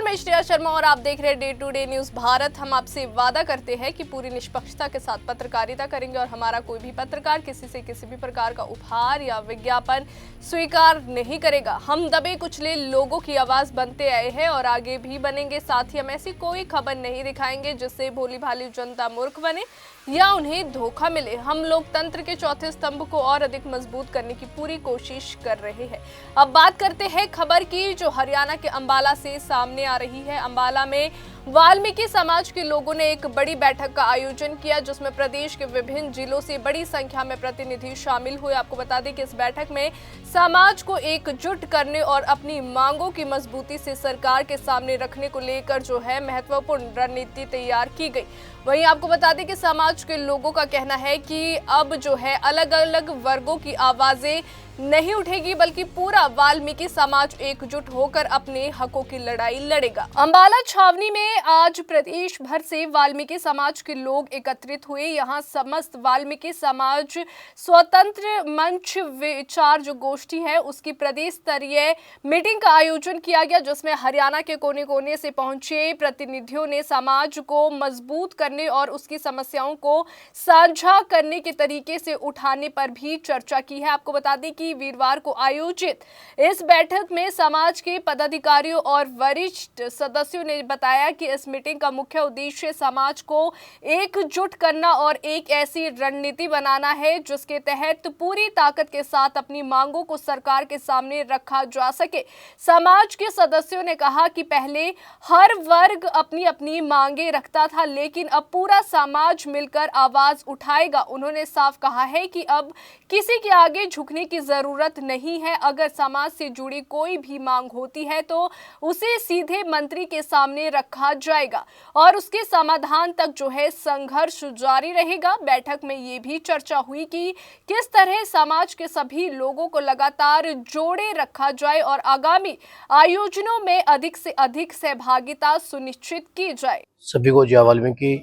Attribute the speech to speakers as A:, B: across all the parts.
A: मैं श्रेया शर्मा और आप देख रहे हैं day to day news Bharat. हम आपसे वादा करते हैं कि पूरी निष्पक्षता के साथ पत्रकारिता करेंगे और हमारा कोई भी पत्रकार किसी से किसी भी प्रकार का उपहार या विज्ञापन स्वीकार नहीं करेगा। हम दबे कुचले लोगों की आवाज बनते आए हैं और आगे भी बनेंगे। साथ ही हम ऐसी कोई खबर नहीं दिखाएंगे जिससे भोली भाली जनता मूर्ख बने या उन्हें धोखा मिले। हम लोकतंत्र के चौथे स्तंभ को और अधिक मजबूत करने की पूरी कोशिश कर रहे हैं। अब बात करते हैं खबर की जो हरियाणा के अंबाला से सामने आ रही है। अंबाला में वाल्मीकि समाज के लोगों ने एक बड़ी बैठक का आयोजन किया जिसमें प्रदेश के विभिन्न जिलों से बड़ी संख्या में प्रतिनिधि शामिल हुए। आपको बता दें कि इस बैठक में समाज को एकजुट करने और अपनी मांगों की मजबूती से सरकार के सामने रखने को लेकर जो है महत्वपूर्ण रणनीति तैयार की गई। वहीं आपको बता दें कि समाज के लोगों का कहना है कि अब जो है अलग अलग वर्गों की आवाजें नहीं उठेगी बल्कि पूरा वाल्मीकि समाज एकजुट होकर अपने हकों की लड़ाई लड़ेगा। अंबाला छावनी में आज प्रदेश भर से वाल्मीकि समाज के लोग एकत्रित हुए। यहां समस्त वाल्मीकि समाज स्वतंत्र मंच विचार जो गोष्ठी है उसकी प्रदेश स्तरीय मीटिंग का आयोजन किया गया जिसमें हरियाणा के कोने कोने से पहुंचे प्रतिनिधियों ने समाज को मजबूत करने और उसकी समस्याओं को साझा करने के तरीके से उठाने पर भी चर्चा की है। आपको बता दें कि वीरवार को आयोजित इस बैठक में समाज के पदाधिकारियों और वरिष्ठ सदस्यों ने बताया कि इस मीटिंग का मुख्य उद्देश्य समाज को एकजुट करना और एक ऐसी रणनीति बनाना है जिसके तहत पूरी ताकत के साथ अपनी मांगों को सरकार के सामने रखा जा सके। समाज के सदस्यों ने कहा कि पहले हर वर्ग अपनी अपनी मांगे रखता था लेकिन अब पूरा समाज मिलकर आवाज उठाएगा। उन्होंने साफ कहा है कि अब किसी के आगे झुकने की जरूरत नहीं है। अगर समाज से जुड़ी कोई भी मांग होती है तो उसे सीधे मंत्री के सामने रखा जाएगा और उसके समाधान तक जो है संघर्ष जारी रहेगा। बैठक में ये भी चर्चा हुई कि किस तरह समाज के सभी लोगों को लगातार जोड़े रखा जाए और आगामी आयोजनों में अधिक से अधिक सहभागिता सुनिश्चित की जाए।
B: सभी को जय वाल्मीकि।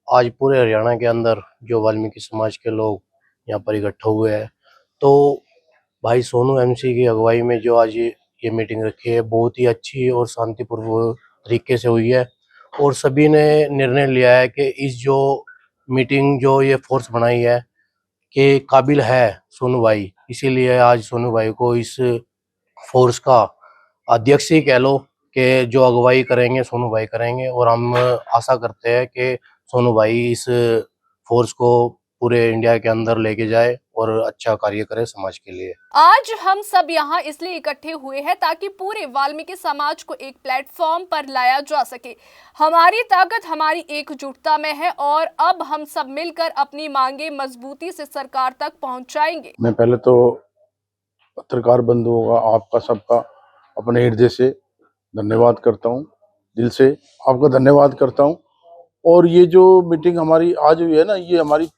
B: आज पूरे हरियाणा के अंदर जो वाल्मीकि समाज के लोग यहाँ पर इकट्ठा हुए हैं तो भाई सोनू एमसी की अगुवाई में जो आज ये मीटिंग रखी है बहुत ही अच्छी और शांतिपूर्वक तरीके से हुई है और सभी ने निर्णय लिया है कि इस जो मीटिंग जो ये फोर्स बनाई है कि काबिल है सोनू भाई, इसीलिए आज सोनू भाई को इस फोर्स का अध्यक्ष ही कह लो कि जो अगुवाई करेंगे सोनू भाई करेंगे और हम आशा करते हैं कि सोनू भाई इस फोर्स को पूरे इंडिया के अंदर लेके जाए और अच्छा कार्य करे समाज के लिए।
A: आज हम सब यहाँ इसलिए इकट्ठे हुए हैं ताकि पूरे वाल्मीकि समाज को एक प्लेटफॉर्म पर लाया जा सके। हमारी ताकत हमारी एकजुटता में है और अब हम सब मिलकर अपनी मांगे मजबूती से सरकार तक पहुंचाएंगे।
C: मैं पहले तो पत्रकार बंधुओं का आपका सबका अपने हृदय से धन्यवाद करता हूँ, दिल से आपका धन्यवाद करता हूँ। और ये जो मीटिंग हमारी आज हुई है ना, ये हमारी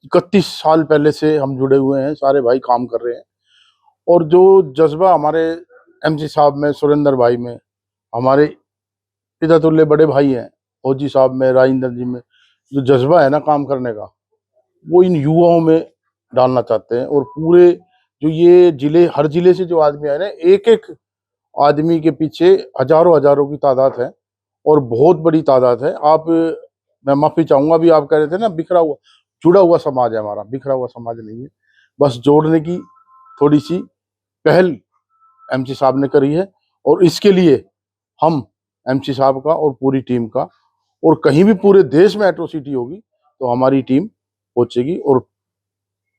C: 31 साल पहले से हम जुड़े हुए हैं, सारे भाई काम कर रहे हैं और जो जज्बा हमारे एमसी साहब में, सुरेंद्र भाई में, हमारे पिता तुल्य बड़े भाई हैं फौजी साहब में, राजेंद्र जी में, जो जज्बा है ना काम करने का वो इन युवाओं में डालना चाहते हैं। और पूरे जो ये जिले, हर जिले से जो आदमी आए ना, एक एक आदमी के पीछे हजारों हजारों की तादाद है और बहुत बड़ी तादाद है। आप, मैं माफी चाहूंगा भी, आप कह रहे थे ना बिखरा हुआ, जुड़ा हुआ समाज है हमारा, बिखरा हुआ समाज नहीं है। बस जोड़ने की थोड़ी सी पहल एमसी साहब ने करी है और इसके लिए हम एमसी साहब का और पूरी टीम का, और कहीं भी पूरे देश में एट्रोसिटी होगी तो हमारी टीम पहुंचेगी और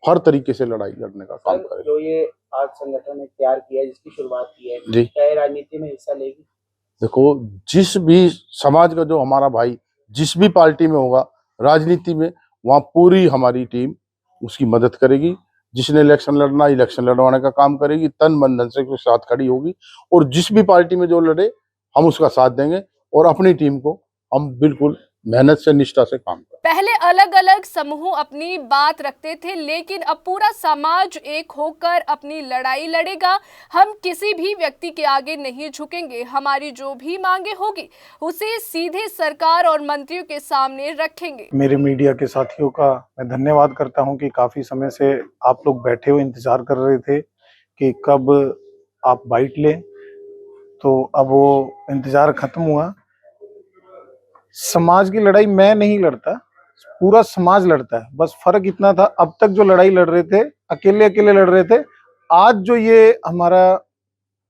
C: हर तरीके से लड़ाई लड़ने का काम करेगी।
D: जो ये आज संगठन ने तैयार किया है, जिसकी शुरुआत की है,
C: जी,
D: क्या राजनीति में हिस्सा लेगी?
C: देखो, जिस भी समाज का जो हमारा भाई जिस भी पार्टी में होगा राजनीति में, वहाँ पूरी हमारी टीम उसकी मदद करेगी। जिसने इलेक्शन लड़ना, इलेक्शन लड़वाने का काम करेगी, तन मन धन से उसके साथ खड़ी होगी और जिस भी पार्टी में जो लड़े हम उसका साथ देंगे और अपनी टीम को हम बिल्कुल मेहनत से, निष्ठा से काम करें।
A: पहले अलग अलग समूह अपनी बात रखते थे लेकिन अब पूरा समाज एक होकर अपनी लड़ाई लड़ेगा। हम किसी भी व्यक्ति के आगे नहीं झुकेंगे। हमारी जो भी मांगे होगी उसे सीधे सरकार और मंत्रियों के सामने रखेंगे।
E: मेरे मीडिया के साथियों का मैं धन्यवाद करता हूं कि काफी समय से आप लोग बैठे हुए इंतजार कर रहे थे कि कब आप बाइट लें तो अब वो इंतजार खत्म हुआ। समाज की लड़ाई मैं नहीं लड़ता, पूरा समाज लड़ता है। बस फर्क इतना था, अब तक जो लड़ाई लड़ रहे थे अकेले अकेले लड़ रहे थे। आज जो ये हमारा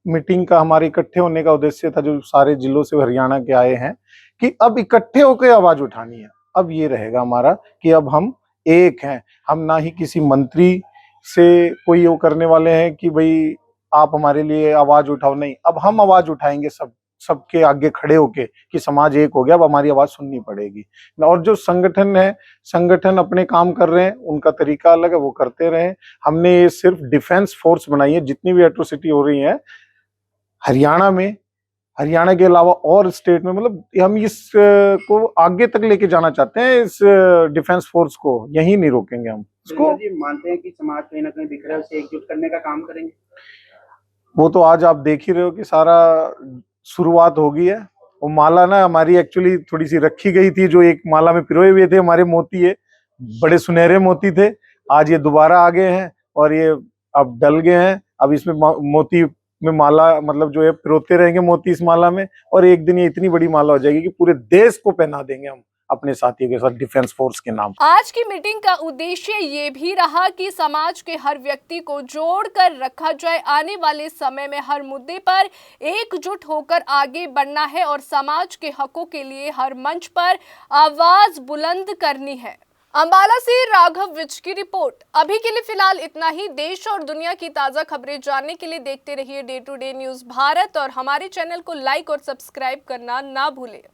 E: मीटिंग का, हमारे इकट्ठे होने का उद्देश्य था, जो सारे जिलों से हरियाणा के आए हैं, कि अब इकट्ठे होकर आवाज उठानी है। अब ये रहेगा हमारा कि अब हम एक हैं। हम ना ही किसी मंत्री से कोई वो करने वाले हैं कि भाई आप हमारे लिए आवाज उठाओ, नहीं। अब हम आवाज उठाएंगे सबके आगे खड़े होके कि समाज एक हो गया, अब हमारी आवाज सुननी पड़ेगी। और जो संगठन है, संगठन अपने काम कर रहे हैं, उनका तरीका अलग है, वो करते रहे। हमने ये सिर्फ डिफेंस फोर्स बनाई है। जितनी भी एट्रोसिटी हो रही है हरियाणा में, हरियाणा के अलावा और स्टेट में, मतलब हम इस को आगे तक लेके जाना चाहते हैं। इस डिफेंस फोर्स को यहीं नहीं रोकेंगे हम इसको।
D: जी मानते हैं कि समाज कहीं ना कहीं बिखरा है, उसे एकजुट करने का काम करेंगे।
E: वो तो आज आप देख ही रहे हो कि सारा शुरुआत हो गई है। वो माला ना हमारी एक्चुअली थोड़ी सी रखी गई थी, जो एक माला में पिरोए हुए थे हमारे मोती, ये बड़े सुनहरे मोती थे। आज ये दोबारा आ गए हैं और ये अब डल गए हैं। अब इसमें मोती में माला, मतलब जो है पिरोते रहेंगे मोती इस माला में, और एक दिन ये इतनी बड़ी माला हो जाएगी कि पूरे देश को पहना देंगे हम अपने साथियों के साथ डिफेंस फोर्स के नाम।
A: आज की मीटिंग का उद्देश्य ये भी रहा कि समाज के हर व्यक्ति को जोड़कर रखा जाए। आने वाले समय में हर मुद्दे पर एकजुट होकर आगे बढ़ना है और समाज के हकों के लिए हर मंच पर आवाज बुलंद करनी है। अंबाला से राघव विज की रिपोर्ट। अभी के लिए फिलहाल इतना ही। देश और दुनिया की ताजा खबरें जानने के लिए देखते रहिए day to day news Bharat और हमारे चैनल को लाइक और सब्सक्राइब करना ना भूलें।